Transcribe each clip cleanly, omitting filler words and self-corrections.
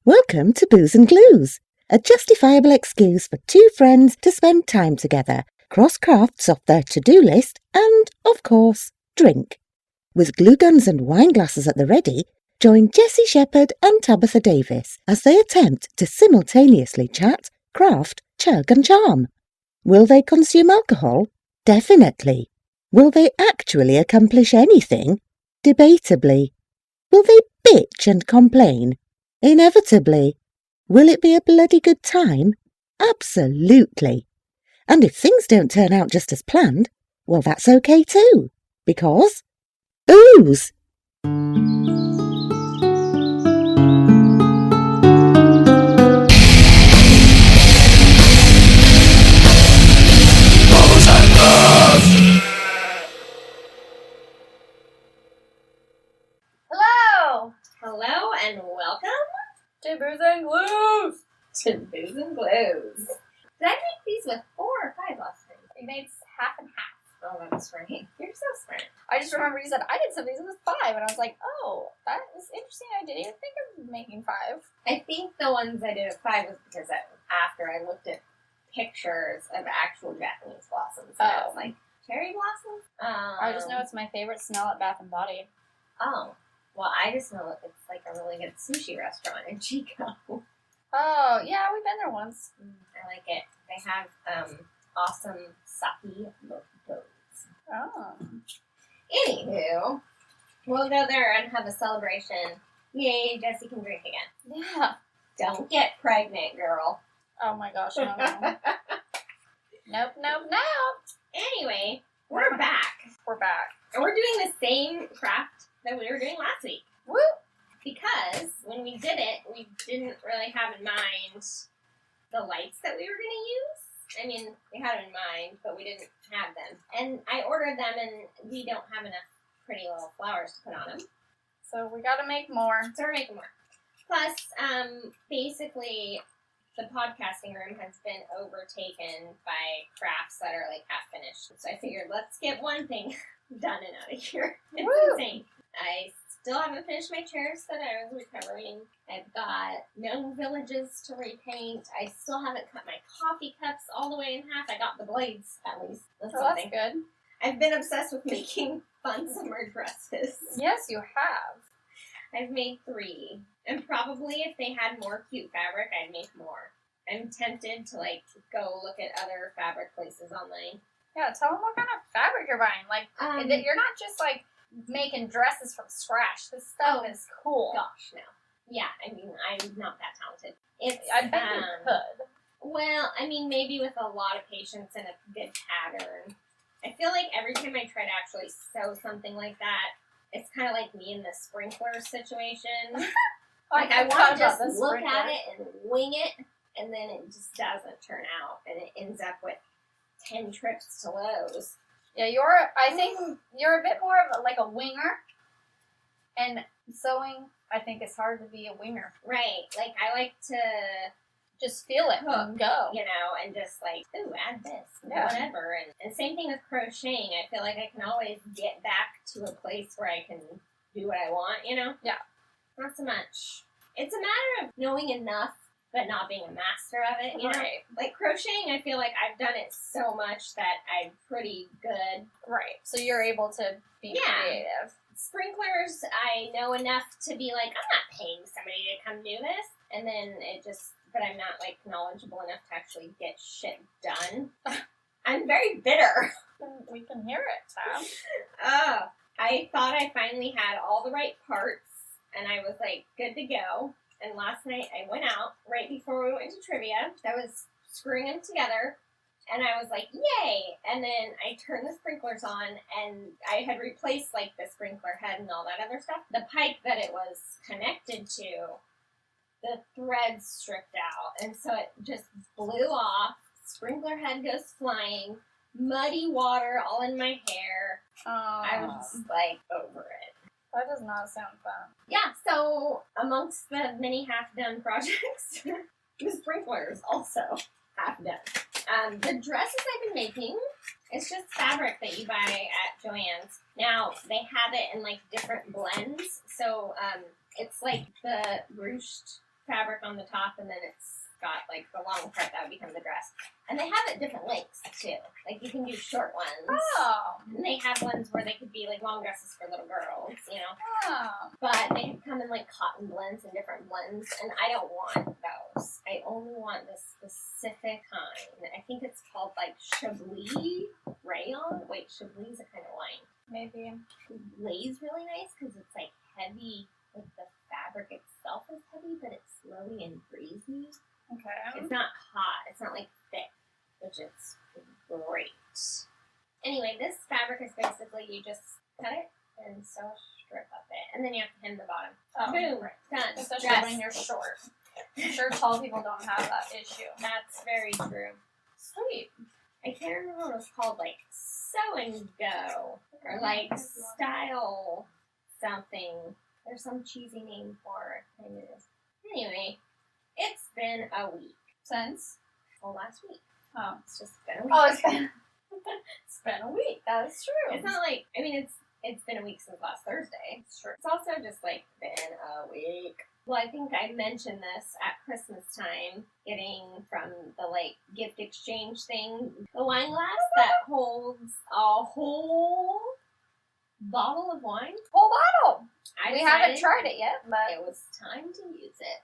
Welcome to Booze and Glues, a justifiable excuse for two friends to spend time together, cross crafts off their to-do list, and, of course, drink. With glue guns and wine glasses at the ready, join Jessie Shepherd and Tabitha Davis as they attempt to simultaneously chat, craft, chug and charm. Will they consume alcohol? Definitely. Will they actually accomplish anything? Debatably. Will they bitch and complain? Inevitably. Will it be a bloody good time? Absolutely. And if things don't turn out just as planned, well, that's okay too. Because booze! Hello and welcome to Booze and Glues. Did I make these with 4 or 5 last time? You made half and half. Oh, that's right. You're so smart. I just remember you said I did some of these with 5, and I was like, oh, that is interesting. I didn't even think of making 5. I think the ones I did at 5 was because after I looked at pictures of actual Japanese blossoms. And I was like, cherry blossoms? I just know it's my favorite smell at Bath & Body. Oh. Well, I just know it's like a really good sushi restaurant in Chico. Oh, yeah, we've been there once. I like it. They have awesome sake mojitos. Oh. Anywho, we'll go there and have a celebration. Yay, Jessie can drink again. Yeah. Don't get pregnant, girl. Oh my gosh, no. Nope. Anyway, we're back. And we're doing the same craft that we were doing last week. Woo! Because when we did it, we didn't really have in mind the lights that we were going to use. I mean, we had them in mind, but we didn't have them. And I ordered them, and we don't have enough pretty little flowers to put on them. So we got to make more. So we're making more. Plus, basically, the podcasting room has been overtaken by crafts that are like half finished. So I figured, let's get one thing done and out of here. It's insane. I still haven't finished my chairs that I was recovering. I've got known villages to repaint. I still haven't cut my coffee cups all the way in half. I got the blades, at least. That's something. That's good. I've been obsessed with making fun summer dresses. Yes, you have. I've made 3. And probably if they had more cute fabric, I'd make more. I'm tempted to, go look at other fabric places online. Yeah, tell them what kind of fabric you're buying. You're not just, making dresses from scratch. This stuff is cool. Gosh, no. Yeah, I mean, I'm not that talented. I bet you could. Well, I mean, maybe with a lot of patience and a good pattern. I feel like every time I try to actually sew something like that, it's kind of like me in the sprinkler situation. I want to just look at it and wing it, and then it just doesn't turn out, and it ends up with 10 trips to Lowe's. Yeah, I think you're a bit more of a winger, and sewing, I think it's hard to be a winger. Right, I like to just feel it and go. And just add this, whatever. And same thing with crocheting. I feel like I can always get back to a place where I can do what I want, Yeah. Not so much. It's a matter of knowing enough, but not being a master of it, Right. Like crocheting, I feel like I've done it so much that I'm pretty good. Right. So you're able to be creative. Sprinklers, I know enough to be I'm not paying somebody to come do this. And then but I'm not knowledgeable enough to actually get shit done. I'm very bitter. We can hear it, Sam. I thought I finally had all the right parts, and I was good to go. And last night I went out right before we went to trivia. I was screwing them together, and I was like, yay! And then I turned the sprinklers on, and I had replaced the sprinkler head and all that other stuff. The pipe that it was connected to, the threads stripped out, and so it just blew off. Sprinkler head goes flying, muddy water all in my hair. I was just over it. That does not sound fun. Yeah, so amongst the many half-done projects, the sprinklers also half-done. The dresses I've been making, it's just fabric that you buy at Joann's. Now, they have it in different blends, so it's the ruched fabric on the top, and then it's got like the long part that would become the dress. And they have it different lengths too. Like you can do short ones. Oh. And they have ones where they could be like long dresses for little girls, you know. Oh. But they come in like cotton blends and different blends, and I don't want those. I only want the specific kind. I think it's called like Chablis rayon. Wait, Chablis is a kind of wine. Maybe. It lays really nice because it's like heavy. Like the fabric itself is heavy, but it's flowy and breezy. Okay. It's not hot. It's not like thick, which is great. Anyway, this fabric is basically you just cut it and sew a strip up it, and then you have to hem the bottom. Oh, Boom, right. done. Especially Dress. when you're short. I'm sure tall people don't have that issue. That's very true. Sweet. I can't remember what it was called, like Sew and Go or like Style something. There's some cheesy name for it. I knew this. Anyway, it's been a week. Since? Well, last week. Oh. It's just been a week. Oh, it's been a week. That is true. It's not like, I mean, it's been a week since last Thursday. It's true. It's also just like been a week. Well, I think I mentioned this at Christmas time, getting from the like gift exchange thing, the wine glass that holds a whole bottle of wine. Whole bottle. We decided haven't tried it yet, but it was time to use it.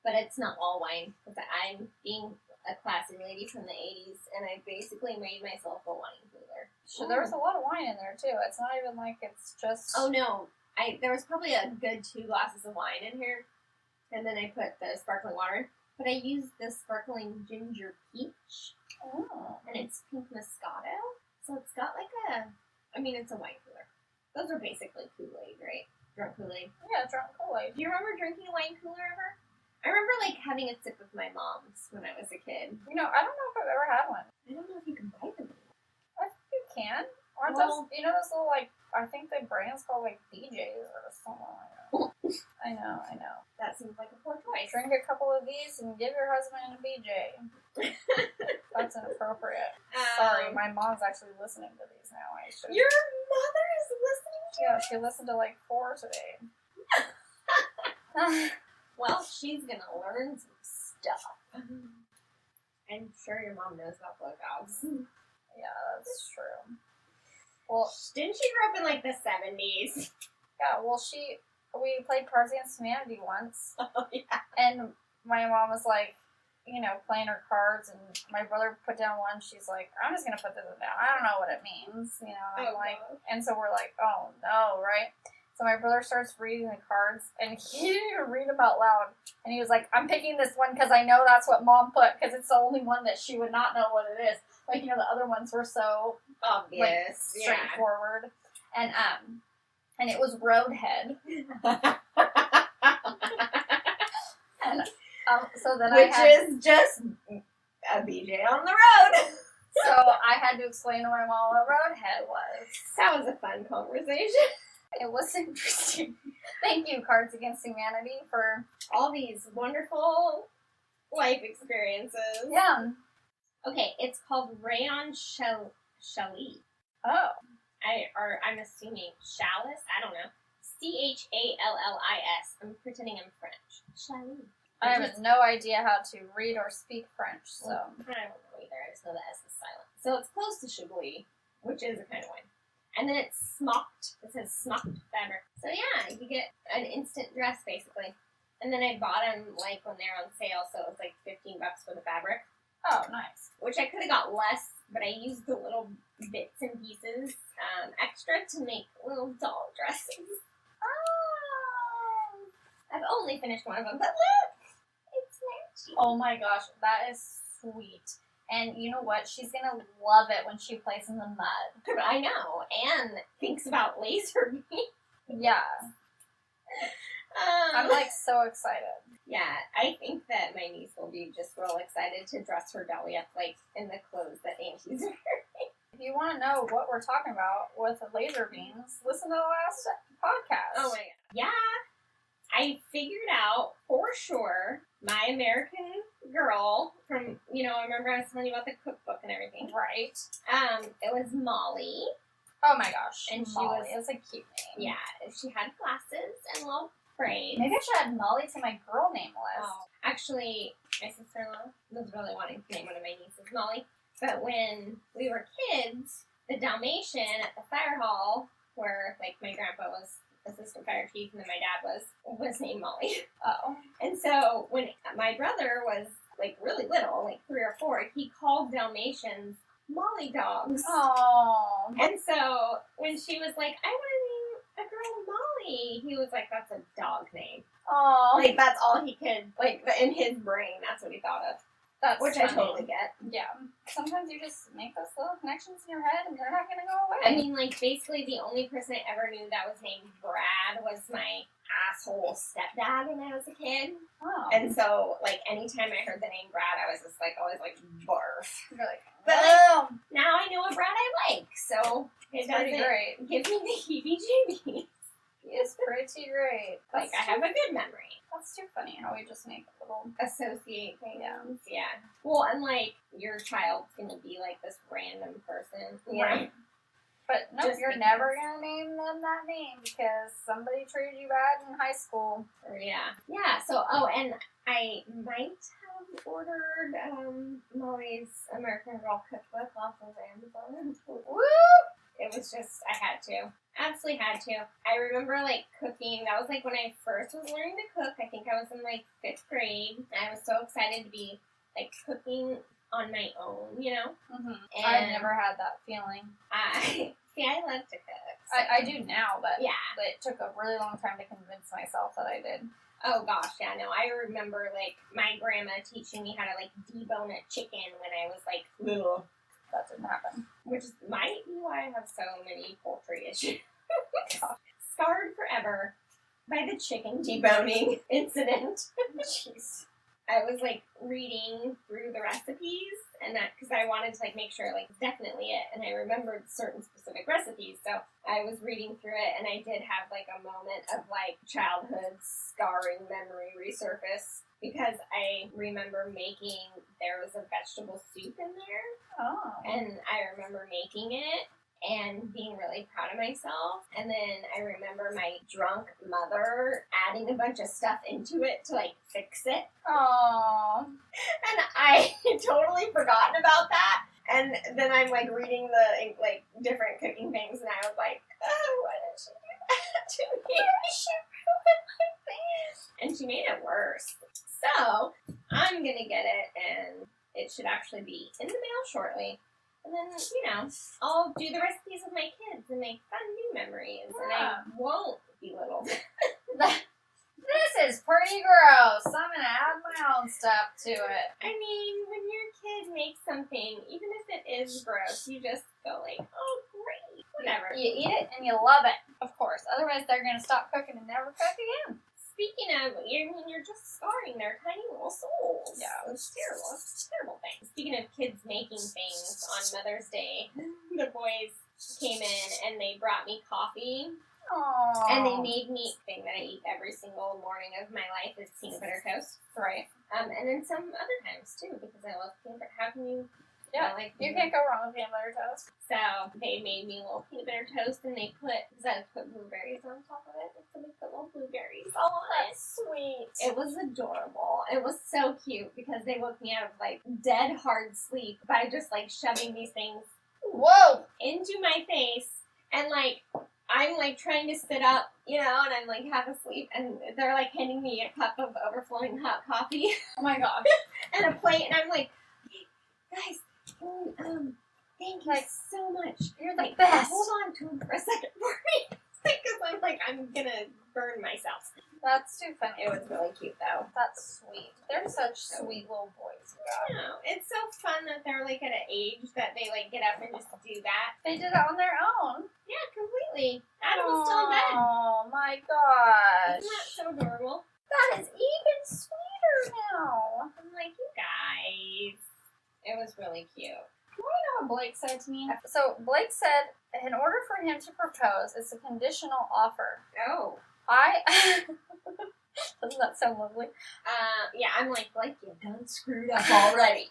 But it's not all wine, because I'm being a classy lady from the 80s, and I basically made myself a wine cooler. so there was a lot of wine in there too. It's not even like it's just. Oh no, there was probably a good 2 glasses of wine in here, and then I put the sparkling water. But I used the sparkling ginger peach, Oh. and it's pink Moscato, so it's got like it's a wine cooler. Those are basically Kool-Aid, right? Drunk Kool-Aid. Yeah, drunk Kool-Aid. Do you remember drinking a wine cooler ever? I remember like having a sip with my mom's when I was a kid. You know, I don't know if I've ever had one. I don't know if you can buy them. I think you can. Aren't Well- those, you know, those little, like, I think the brand's called, like, BJ's or something like that. I know. That seems like a poor choice. Drink a couple of these and give your husband a BJ. That's inappropriate. Sorry, my mom's actually listening to these now. I should. Your mother is listening to Yeah, she listened to, like, 4 today. Well, she's gonna learn some stuff. I'm sure your mom knows about blowjobs. Yeah, that's true. Well, Didn't she grow up in like the 70s? yeah, well, we played Cards Against Humanity once, Oh, yeah. and my mom was like, you know, playing her cards, and my brother put down one. She's like, I'm just gonna put this down. I don't know what it means, you know. I'm like, God. and so we're like, oh no, right? So my brother starts reading the cards, and he didn't even read them out loud. And he was like, I'm picking this one because I know that's what Mom put, because it's the only one that she would not know what it is. Like, you know, the other ones were so Obvious. like, straightforward. And it was Roadhead. And so then Which is just a BJ on the road. So I had to explain to my mom what Roadhead was. That was a fun conversation. It was interesting. Thank you, Cards Against Humanity, for All these wonderful life experiences. yeah. Okay, it's called Rayon Chalis. Oh, I'm assuming Chalice. I don't know. Challis. I'm pretending I'm French. Chalis. I have no idea how to read or speak French, so I don't know either. I just know the S is silent. So it's close to Chablis, which is a kind of wine. And then it's smocked. It says smocked fabric. So yeah, you get an instant dress basically. And then I bought them like when they're on sale, so it was like $15 for the fabric, oh, nice. which I could have got less, but I used the little bits and pieces extra to make little doll dresses. Oh. I've only finished one of them, but look, it's matchy. Oh my gosh, that is sweet. And you know what? She's gonna love it when she plays in the mud. I know, and thinks about laser beam. Yeah. I'm like so excited. Yeah, I think that my niece will be just real excited to dress her dolly up like in the clothes that Auntie's wearing. If you want to know what we're talking about with the laser beams, listen to the last podcast. Oh my god. Yeah. I figured out for sure my American Girl from, I remember I was telling you about the cookbook and everything. Right. It was Molly. Oh my gosh. And she Molly was is a cute name. Yeah, she had glasses and little braids. Maybe I should add Molly to my girl name list. Oh, actually, my sister-in-law was really wanting to name one of my nieces Molly. But when we were kids, the Dalmatian at the fire hall, where like my grandpa was assistant fire chief and then my dad was named Molly. Oh. And so when my brother was like really little, like 3 or 4, he called Dalmatians Molly dogs. Oh. And so when she was like, I want to name a girl Molly, he was like, that's a dog name. Oh. Like that's all he could, like in his brain, that's what he thought of. That's Which funny. I totally get. Yeah. Sometimes you just make those little connections in your head and they're not going to go away. I mean, like, basically the only person I ever knew that was named Brad was my asshole stepdad when I was a kid. Oh. And so, like, anytime I heard the name Brad, I was just, like, always, like, barf. You're like, But, oh. like, now I know what Brad I like, so it It's pretty doesn't great. give me the heebie-jeebies. It's pretty great. Like, I have a good memory. That's too funny how we just make little... Associate things. Yeah. Well, and, like, your child's gonna be, like, this random person. Right. But no, Just you're because. never going to name them that name because somebody treated you bad in high school. Yeah. Yeah, so, oh, and I might have ordered Molly's American Girl cookbook off of Amazon. Woo! It was just, I had to. Absolutely had to. I remember, like, cooking. That was, like, when I first was learning to cook. I think I was in, like, 5th grade. I was so excited to be, like, cooking on my own, you know? Mm-hmm. And I've never had that feeling. I love to cook. So. I do now, but Yeah. it took a really long time to convince myself that I did. Oh, gosh, yeah, no. I remember, like, my grandma teaching me how to, like, debone a chicken when I was, like, little. That didn't happen. Which might be why I have so many poultry issues. Scarred forever by the chicken deboning incident. Jeez. I was, like, reading through the recipes, and that, because I wanted to, like, make sure, like, it's definitely it, and I remembered certain specific recipes, so I was reading through it, and I did have, like, a moment of, like, childhood scarring memory resurface, because I remember there was a vegetable soup in there, Oh. and I remember making it, and being really proud of myself. And then I remember my drunk mother adding a bunch of stuff into it to, like, fix it. Oh. And I had totally forgotten about that. And then I'm, like, reading the, like, different cooking things, and I was like, oh, why did she do that to me? She ruined my thing. And she made it worse. So, I'm gonna get it, and it should actually be in the mail shortly. And then, you know, I'll do the recipes with my kids and make fun new memories. Yeah. And I won't belittle. This is pretty gross. I'm going to add my own stuff to it. I mean, when your kid makes something, even if it is gross, you just go like, oh, great. Whatever. You eat it and you love it, of course. Otherwise, they're going to stop cooking and never cook again. Speaking of, you're just scarring their tiny little souls. Yeah. It's terrible. It's a terrible thing. Speaking of kids making things on Mother's Day, the boys came in and they brought me coffee. Aww. And they made me thing that I eat every single morning of my life is peanut butter toast. Right. And then some other times too, because I love peanut butter. How can you? Yeah, like you can't go wrong with peanut butter toast. So they made me a little peanut butter toast, and they put blueberries on top of it. So they put little blueberries on it. Sweet. It was adorable. It was so cute because they woke me out of like dead hard sleep by just like shoving these things Whoa! into my face, and like I'm like trying to sit up, you know, and I'm like half asleep, and they're like handing me a cup of overflowing hot coffee Oh my gosh. and a plate, and I'm like, guys. Thank you Like, so much. You're the Like, best. hold on to them for a second for me. Because I'm like, I'm gonna burn myself. That's too funny. It was really cute though. That's sweet. They're such sweet little boys. You know, it's so fun that they're like at an age that they like get up and just do that. They did it on their own. Yeah, completely. Adam was still in bed. Oh my gosh. Isn't that so adorable? That is even sweeter now. I'm like, you guys. It was really cute. You want to know what Blake said to me? So Blake said, in order for him to propose, it's a conditional offer. Oh. Doesn't that sound lovely? Yeah, I'm like, you done screwed up already.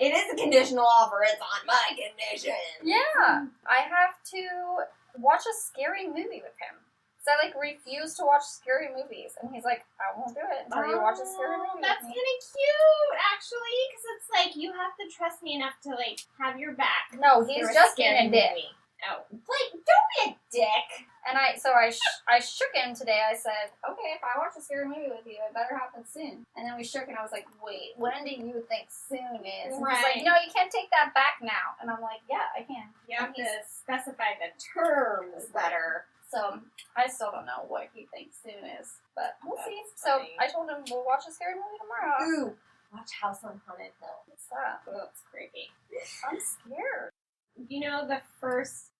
It is a conditional offer. It's on my condition. Yeah. I have to watch a scary movie with him. Because I, refuse to watch scary movies. And he's like, I won't do it until you watch a scary movie That's with me. kind of cute, actually, because it's like, you have to trust me enough to, have your back. No, he's just being a dick. Movie. Oh. Don't be a dick. And I shook him today. I said, okay, if I watch a scary movie with you, it better happen soon. And then we shook, and I was like, wait, when do you think soon is? And he's like, no, you can't take that back now. And I'm like, yeah, I can. You have to specify the terms better. So I still don't know what he thinks soon is, but we'll see. Funny. So I told him we'll watch a scary movie tomorrow. Ooh, watch House on Haunted Hill. What's that? Oh, it's creepy. I'm scared. You know, the first,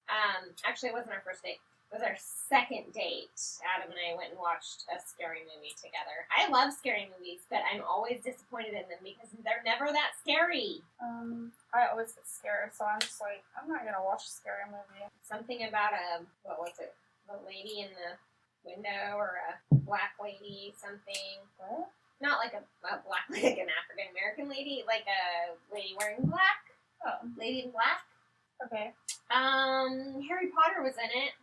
actually it wasn't our first date. It was our second date. Adam and I went and watched a scary movie together. I love scary movies, but I'm always disappointed in them because they're never that scary. I always get scared, so I'm just like, I'm not gonna watch a scary movie. Something about what was it? The lady in the window or a black lady, something. What? Not like a black, like an African American lady, like a lady wearing black. Oh. Lady in black. Okay. Harry Potter was in it.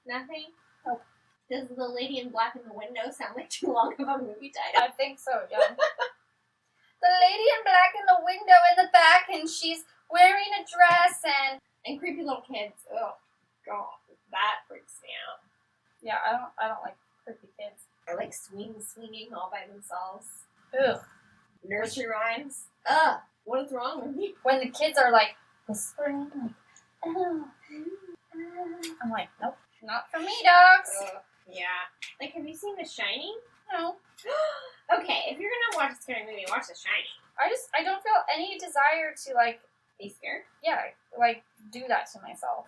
Nothing? Nope. Does the lady in black in the window sound like too long of a movie title? I think so, yeah. The lady in black in the window in the back, and she's wearing a dress and creepy little kids. Oh, God. That freaks me out. Yeah, I don't like creepy kids. Or like swinging all by themselves. Ugh. Nursery rhymes. What is wrong with you? When the kids are whispering, oh. I'm like, nope, not for me, dogs. Yeah. Have you seen The Shining? No. Okay, if you're gonna watch a scary movie, watch The Shining. I don't feel any desire to be scared. Yeah, do that to myself.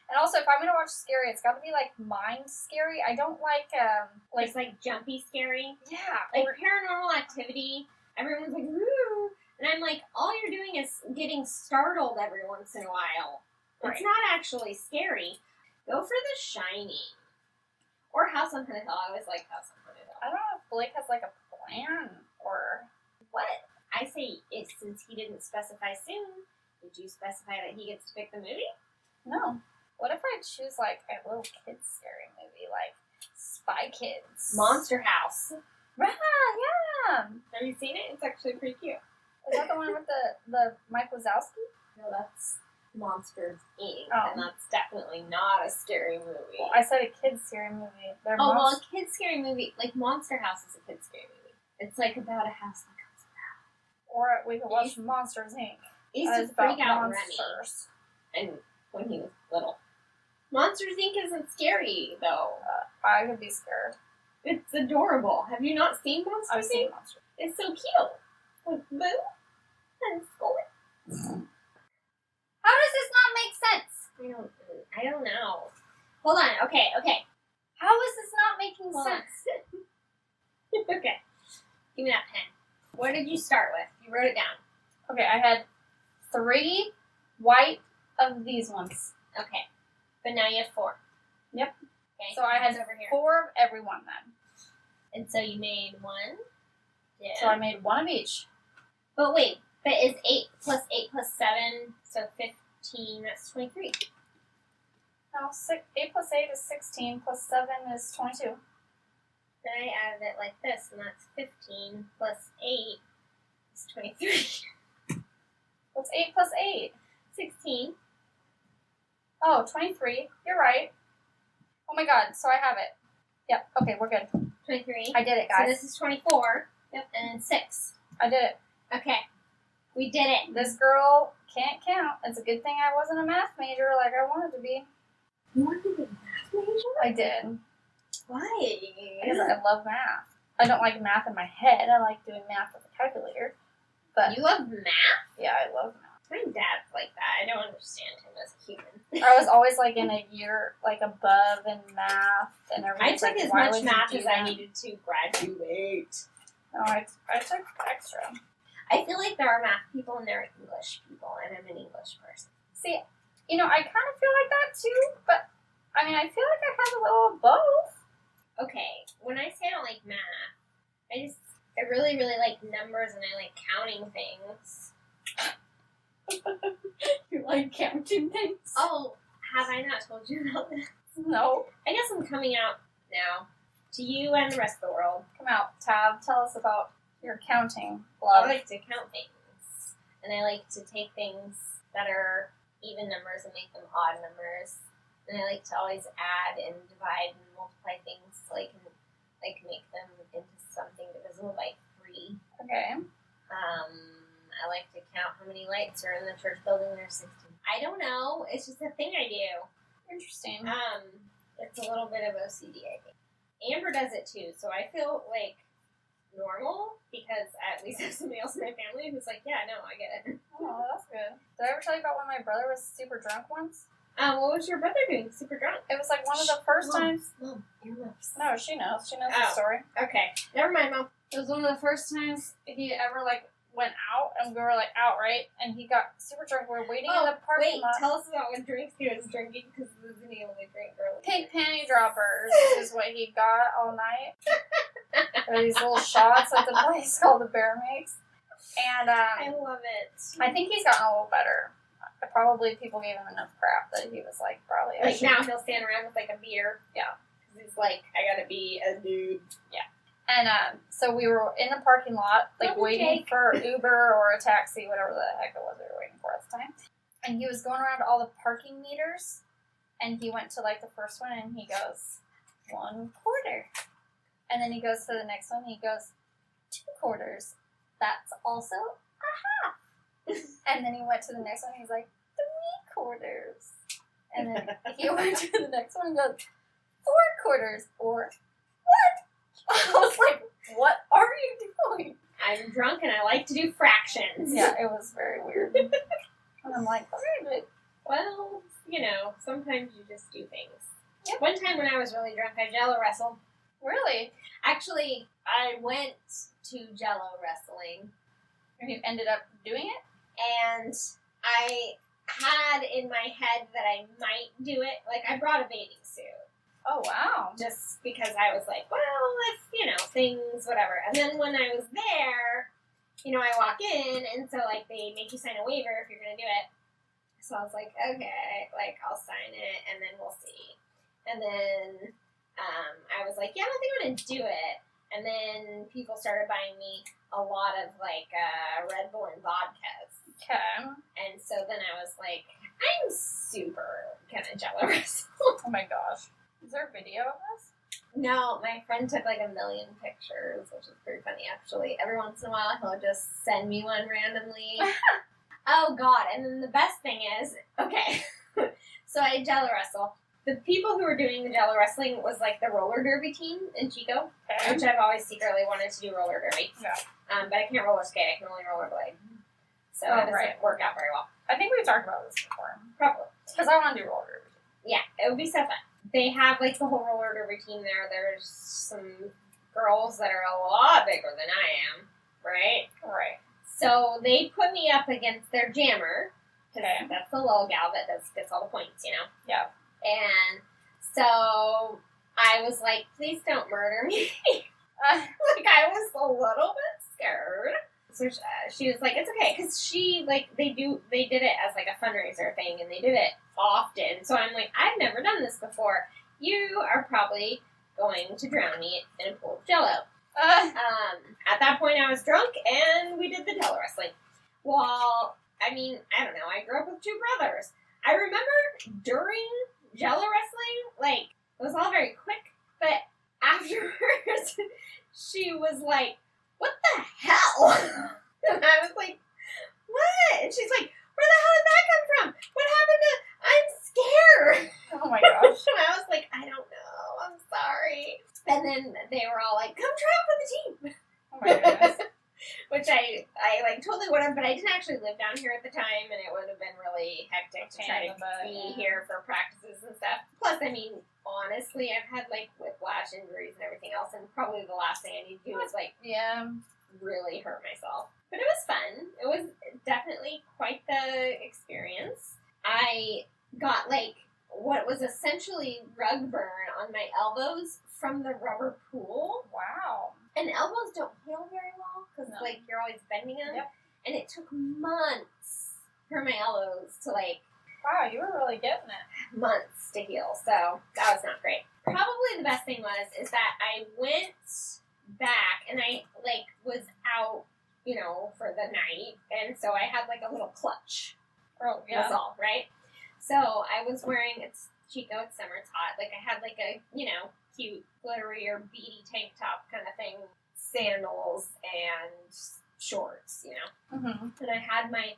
And also, if I'm gonna watch scary, it's got to be mind scary. I don't like It's jumpy scary. Yeah. Paranormal Activity. Everyone's like, ooh, and I'm like, all you're doing is getting startled every once in a while. Right. It's not actually scary. Go for The Shining. Or House on Haunted Hill. I always like House on Haunted Hill. I don't know if Blake has a plan or what. I say, since he didn't specify soon, did you specify that he gets to pick the movie? No. What if I choose a little kids scary movie, Spy Kids? Monster House. Yeah. Have you seen it? It's actually pretty cute. Is that the one with the Mike Wazowski? No, that's Monsters Inc. Oh. And that's definitely not a scary movie. Well, I said a kids scary movie. A kids scary movie, Monster House is a kids scary movie. It's about a house that comes around. Or we could watch Monsters Inc. He used to freak out monsters. And when he was little. Monsters Inc. isn't scary, though. I would be scared. It's adorable. Have you not seen Monsters Inc.? I've seen Monsters. It's so cute. With Boo and Scully. How does this not make sense? I don't know. Hold on. Okay. How is this not making sense? Okay. Give me that pen. What did you start with? You wrote it down. Okay, I had 3 white of these ones. Okay. But now you have 4. Yep. Okay. So I had over here. 4 of every one then. And so you made 1. Yeah. So I made 1 of each. But wait. But is 8 plus 8 plus 7, so 15, that's 23. No, 8 plus 8 is 16, plus 7 is 22. Then I added it like this, and that's 15 plus 8 is 23. What's 8 plus 8? 16. Oh, 23. You're right. Oh my god, so I have it. Yep, okay, we're good. 23. I did it, guys. So this is 24. Yep, and 6. I did it. Okay. We did it. This girl can't count. It's a good thing I wasn't a math major like I wanted to be. You wanted to be a math major? I did. Why? Because I love math. I don't like math in my head. I like doing math with a calculator. But you love math? Yeah, I love math. My dad's like that. I don't understand him as a human. I was always in a year above in math and everything. I took as much math as I needed to graduate. No, I took extra. I feel like there are math people and there are English people, and I'm an English person. See, I kind of feel like that too, but I feel like I have a little of both. Okay, when I say I don't like math, I really, really like numbers and I like counting things. You like counting things? Oh, have I not told you about this? No. I guess I'm coming out now to you and the rest of the world. Come out, Tab. Tell us about your counting I love. like to count things. And I like to take things that are even numbers and make them odd numbers. And I like to always add and divide and multiply things so I can make them into something divisible by 3. Okay. I like to count how many lights are in the church building. There's 16. I don't know. It's just a thing I do. Interesting. It's a little bit of OCD, I think. Amber does it too, so I feel like normal because at least I have somebody else in my family who's like, yeah, no, I get it. Oh, that's good. Did I ever tell you about when my brother was super drunk once? What was your brother doing? Super drunk? It was like one of the first times. Mom, earmuffs. No, she knows. She knows the story. Okay. Never mind, Mom. It was one of the first times he ever went out, and we were out, right? And he got super drunk. We were waiting in the parking lot. Tell us about what drinks he was drinking because he wasn't the only drink earlier. Pink panty droppers is what he got all night. They're these little shots at the place called the Bear makes. And I love it. I think he's gotten a little better. Probably people gave him enough crap that he was probably. Now he'll stand around with a beer. Yeah. Because he's I gotta be a dude. Yeah. And so we were in the parking lot, waiting for Uber or a taxi, whatever the heck it was we were waiting for at the time. And he was going around to all the parking meters, and he went to the first one, and he goes, 1 quarter. And then he goes to the next one, and he goes, 2 quarters. That's also a half. And then he went to the next one, and he's like, 3 quarters. And then he went to the next one and goes, 4 quarters, or what? I was like, what are you doing? I'm drunk and I like to do fractions. Yeah, it was very weird. And I'm like, okay. Well, sometimes you just do things. Yep. One time when I was really drunk, I Jello wrestled. Really? Actually, I went to Jello Wrestling. And you ended up doing it? And I had in my head that I might do it. I brought a bathing suit. Oh, wow. Just because I was like, well, if, things, whatever. And then when I was there, I walk in, and so, they make you sign a waiver if you're going to do it. So I was like, okay, I'll sign it, and then we'll see. And then I was like, yeah, I don't think I'm going to do it. And then people started buying me a lot of, Red Bull and vodkas. Okay. And so then I was like, I'm super going to Jello wrestle. Oh, my gosh. Is there a video of this? No, my friend took 1 million pictures, which is pretty funny, actually. Every once in a while, he'll just send me one randomly. Oh, God. And then the best thing is, okay, so I Jello wrestle. The people who were doing the Jello wrestling was, the roller derby team in Chico, which I've always secretly wanted to do roller derby. Yeah. But I can't roller skate. I can only rollerblade. So it doesn't work out very well. I think we've talked about this before. Probably. Because I want to do roller derby. Yeah, it would be so fun. They have, the whole roller derby team there. There's some girls that are a lot bigger than I am, right? Right. So they put me up against their jammer. Okay. That's the little gal that gets all the points, Yeah. And so I was like, please don't murder me. I was a little bit scared. So she was like, it's okay, because they did it as a fundraiser thing, and they did it often. So I'm like, I've never done this before. You are probably going to drown me in a pool of Jello. At that point, I was drunk, and we did the Jello wrestling. Well, I don't know. I grew up with 2 brothers. I remember during Jello wrestling, it was all very quick, but afterwards, she was like, what the hell? And I was like, what? And she's like, where the hell did that come from? What happened to, I'm scared. Oh my gosh. And I was like, I don't know. I'm sorry. And then they were all like, come try out for the team. Oh my goodness. Which I totally would have, but I didn't actually live down here at the time, and it would have been really hectic to try to be here for practices and stuff. Plus, honestly, I've had whiplash injuries and everything else, and probably the last thing I need to do is really hurt myself. But it was fun. It was definitely quite the experience. I got what was essentially rug burn on my elbows from the rubber pool. Wow. And elbows don't heal very well because you're always bending them. Yep. And it took months for my elbows to Wow, you were really getting it. Months to heal, so that was not great. Probably the best thing is that I went back and I was out, for the night, and so I had a little clutch. Oh, yeah. Was all, right? So I was wearing, it's Chico, it's summer, it's hot. I had a, cute glittery or beady tank top kind of thing, sandals and shorts, Mm-hmm. And I had my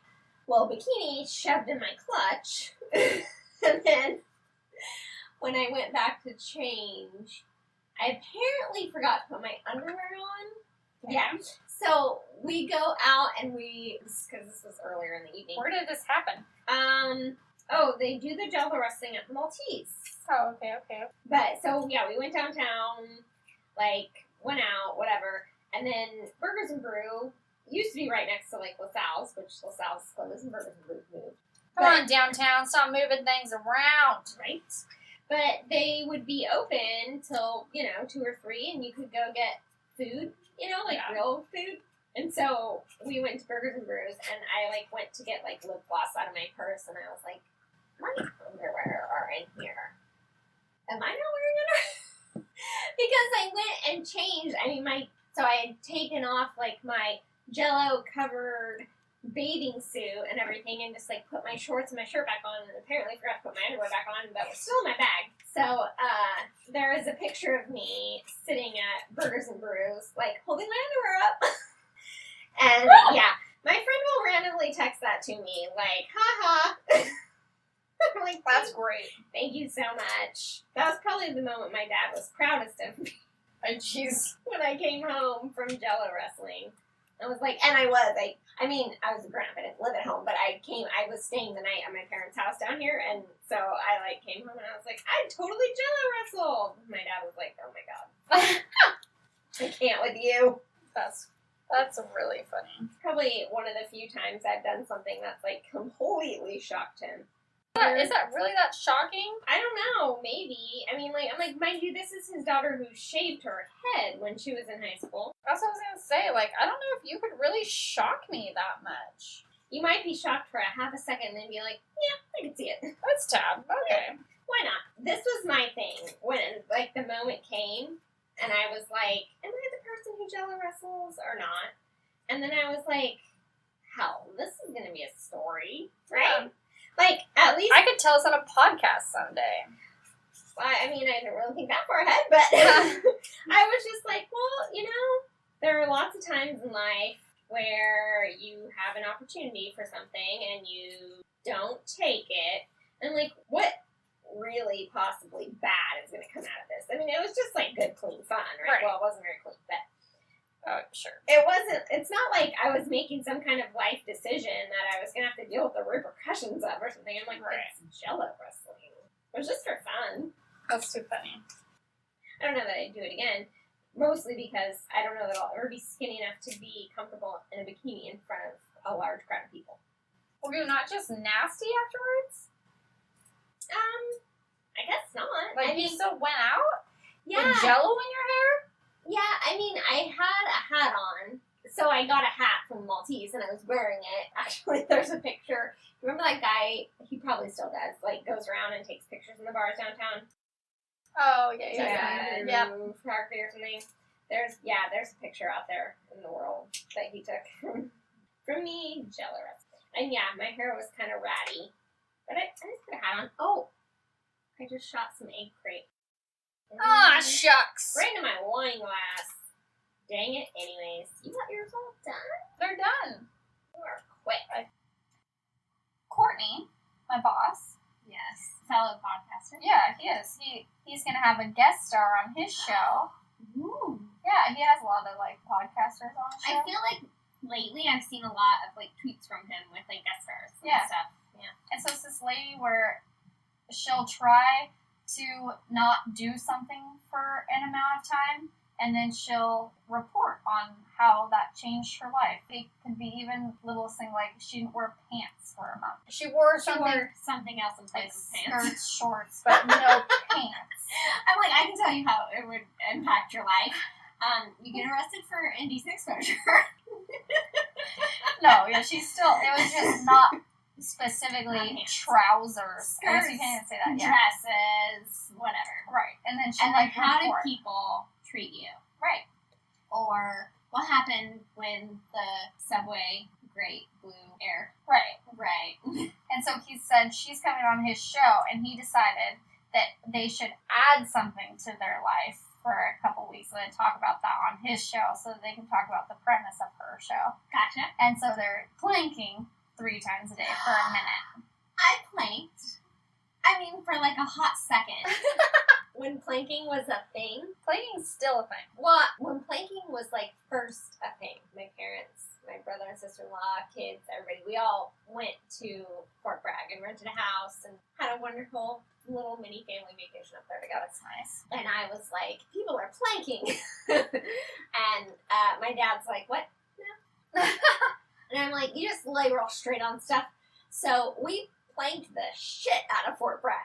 little bikini shoved in my clutch. And then when I went back to change, I apparently forgot to put my underwear on. Yeah. So we go out and because this was earlier in the evening. Where did this happen? They do the Jello Wrestling at the Maltese. Oh, okay. But, so, yeah, we went downtown, went out, whatever, and then Burgers and Brew used to be right next to, LaSalle's, which LaSalle's closed and Burgers and Brew moved. Come on, downtown, stop moving things around. Right? But they would be open till, 2 or 3, and you could go get food, real food. And so we went to Burgers and Brews, and I, went to get, lip gloss out of my purse, and I was like, my underwear are in here. Am I not wearing underwear? Because I went and changed. So I had taken off, my Jello covered bathing suit and everything, and just, put my shorts and my shirt back on, and apparently forgot to put my underwear back on, but it was still in my bag. So, there is a picture of me sitting at Burgers and Brews, holding my underwear up. And, yeah, my friend will randomly text that to me, haha. I'm That's great. Thank you so much. That was probably the moment my dad was proudest of me. Oh, jeez. When I came home from Jello Wrestling. I was I was a grown up, I didn't live at home, but I was staying the night at my parents' house down here, and so I, came home and I was I totally Jello wrestled. My dad was oh my god. I can't with you. That's really funny. Probably one of the few times I've done something that's, completely shocked him. Is that really that shocking? I don't know, maybe. I'm mind you, this is his daughter who shaved her head when she was in high school. That's what I was going to say. I don't know if you could really shock me that much. You might be shocked for a half a second and then be like, yeah, I can see it. That's tab. Okay. Why not? This was my thing when, the moment came, and I was am I the person who Jello wrestles or not? And then I was hell, this is going to be a story, right? At least I could tell us on a podcast someday. I didn't really think that far ahead, but I was just there are lots of times in life where you have an opportunity for something and you don't take it, and what really possibly bad is going to come out of this? It was just good, clean fun, right? Well, it wasn't very clean, but oh, sure. It's not I was making some kind of life decision that I was going to have to deal with the repercussions of or something. I'm It's Jello Wrestling. It was just for fun. That's too funny. I don't know that I'd do it again. Mostly because I don't know that I'll ever be skinny enough to be comfortable in a bikini in front of a large crowd of people. Were you not just nasty afterwards? I guess not. You still went out? Yeah. With Jello in your hair? Yeah, I had a hat on, so I got a hat from Maltese, and I was wearing it. Actually, there's a picture. Remember that guy? He probably still does. Goes around and takes pictures in the bars downtown. Oh, yeah. Photography or something. There's a picture out there in the world that he took from me, Jello Wrestling. And yeah, my hair was kind of ratty, but I just put a hat on. Oh, I just shot some egg crate. Shucks. Right into my wine glass. Dang it. Anyways, you got yours all done? They're done. You are quick. Courtney, my boss. Yes. Fellow podcaster. Yeah, he is. He's going to have a guest star on his show. Ooh. Yeah, he has a lot of, podcasters on his show. I feel lately I've seen a lot of, tweets from him with, guest stars and stuff. Yeah. And so it's this lady where she'll try to not do something for an amount of time, and then she'll report on how that changed her life. It could be even little thing she didn't wear pants for a month. She wore something else in place of pants. Skirts, shorts, but no pants. I'm I can tell you how it would impact your life. You get arrested for indecent exposure. No, yeah, it was just not specifically Pants. trousers. I guess Skirts, you can't even say that. Yeah. dresses, whatever. Right. And then she And then like how did report. people treat you? Right. Or what happened when the subway great blue air? Right. Right. And so he said she's coming on his show, and he decided that they should add something to their life for a couple weeks and then talk about that on his show so that they can talk about the premise of her show. Gotcha. And so they're planking 3 times a day for a minute. I planked. I mean, for like a hot second. When planking was a thing. Planking's still a thing. Well, when planking was like first a thing, my parents, my brother and sister-in-law, kids, everybody, we all went to Fort Bragg and rented a house and had a wonderful little mini family vacation up there together. That's nice. And I was like, people are planking. And my dad's like, what? No. And I'm like, you just lay real straight on stuff. So we planked the shit out of Fort Bragg.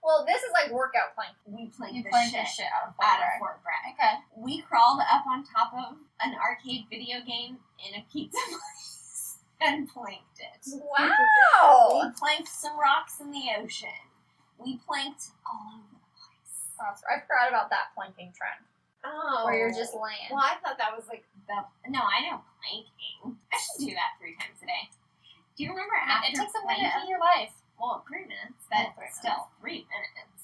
Well, this is like workout planking. We planked You the planked shit the shit out of Fort out of Bragg. Fort Bragg. Okay. We crawled up on top of an arcade video game in a pizza place and planked it. Wow! We planked some rocks in the ocean. We planked all over the place. I forgot about that planking trend. Oh. Where you're just laying. Well, I thought that was like the... No, I know planking. I should do that 3 times a day. Do you remember after It takes a planking? minute of your life. Well, 3 minutes, but 3 still, 3 minutes.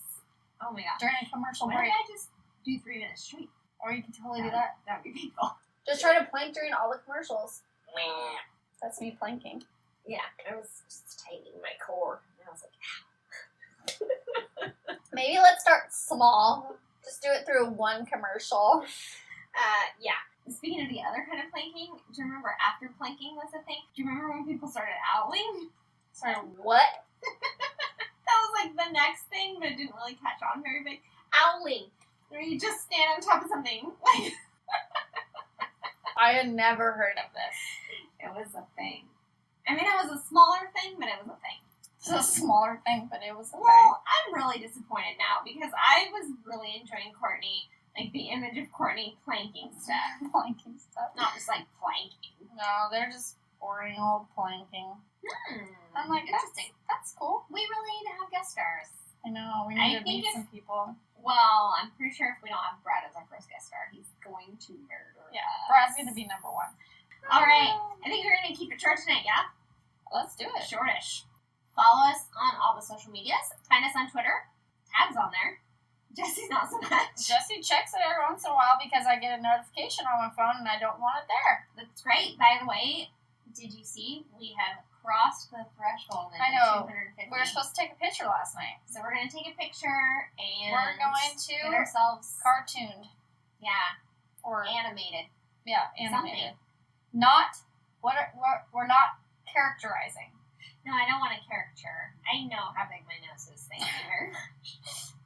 Oh my gosh. During a commercial Why break. did I just do 3 minutes straight? Or you can totally do that. That would be painful. Just try to plank during all the commercials. That's me planking. Yeah, I was just tightening my core. And I was like, Maybe let's start small. Just do it through one commercial. yeah. Speaking of the other kind of planking, do you remember after planking was a thing? Do you remember when people started owling? Sorry, what? That was like the next thing, but it didn't really catch on very big. Owling. Where you just stand on top of something. Like I had never heard of this. it was a thing. I mean, it was a smaller thing, but it was a thing. It's a smaller thing, but it was okay. Well, I'm really disappointed now because I was really enjoying Courtney, like the image of Courtney planking stuff. Planking stuff. Not just like planking. No, they're just boring old planking. I'm like, interesting. That's cool. We really need to have guest stars. I know, we I need to think meet some people. Well, I'm pretty sure if we don't have Brad as our first guest star, he's going to murder Yeah, us. Brad's gonna be number 1. All right. I think we're going to keep it short tonight, yeah? Let's do it. Shortish. Follow us on all the social medias. Find us on Twitter. Tab's on there. Jesse's not so much. Jesse checks it every once in a while because I get a notification on my phone and I don't want it there. That's great. By the way, did you see we have crossed the threshold in I know. 250? We were supposed to take a picture last night. So we're going to take a picture and We're going to get ourselves cartooned. yeah, Or animated. yeah, animated. Something. Not we're not characterizing. No, I don't want a caricature. I know how big my nose is. Thank you very much.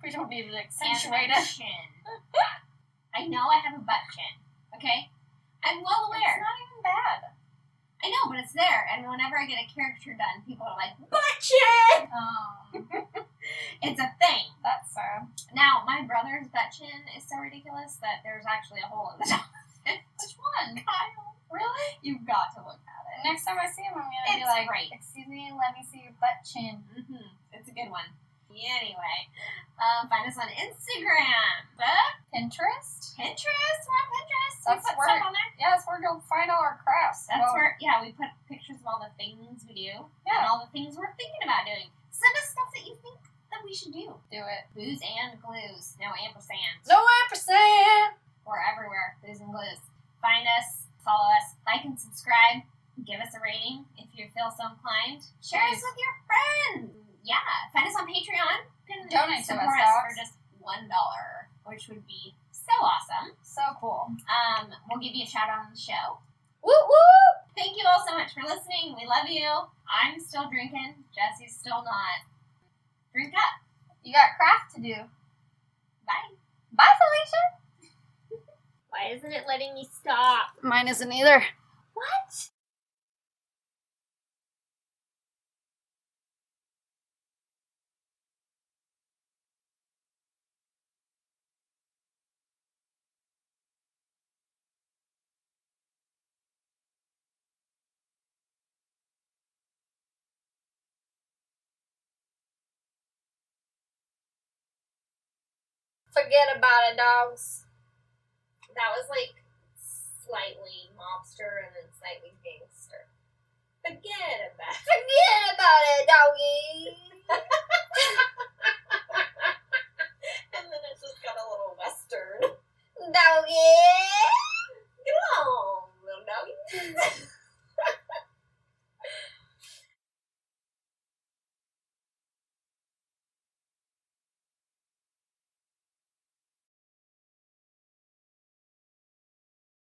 We don't need it And accentuated. my chin. I know I have a butt chin. Okay? I'm well aware. It's not even bad. I know, but it's there. And whenever I get a caricature done, people are like, butt chin! It's a thing. That's sad. Now, my brother's butt chin is so ridiculous that there's actually a hole in the top. Which one? Kyle. Really? You've got to look at it. Next time I see him, I'm gonna be It's like, great. "Excuse me, let me see your butt chin." It's a good one. Anyway, find us on Instagram, Pinterest. Pinterest. We're on Pinterest. That's we put where- stuff on there. Yeah, that's where you'll find all our crafts. That's Well, where, yeah, we put pictures of all the things we do and Yeah. all the things we're thinking about doing. Send us stuff that you think that we should do. do it. Booze and glues. No ampersands. No ampersand. We're everywhere. Booze and glues. Find us, follow us, like and subscribe. Give us a rating if you feel so inclined. Share us with your friends. Yeah. Find us on Patreon. You can Donate to support us, us dogs. for just $1, which would be so awesome. So cool. We'll give you a shout out on the show. Woo woo. Thank you all so much for listening. We love you. I'm still drinking. Jesse's still not. Drink up. You got craft to do. Bye. Bye, Felicia. Why isn't it letting me stop? Mine isn't either. What? Forget about it, dogs. That was like slightly mobster and then slightly gangster. Forget about it, doggy. And then it just got a little western. Doggy.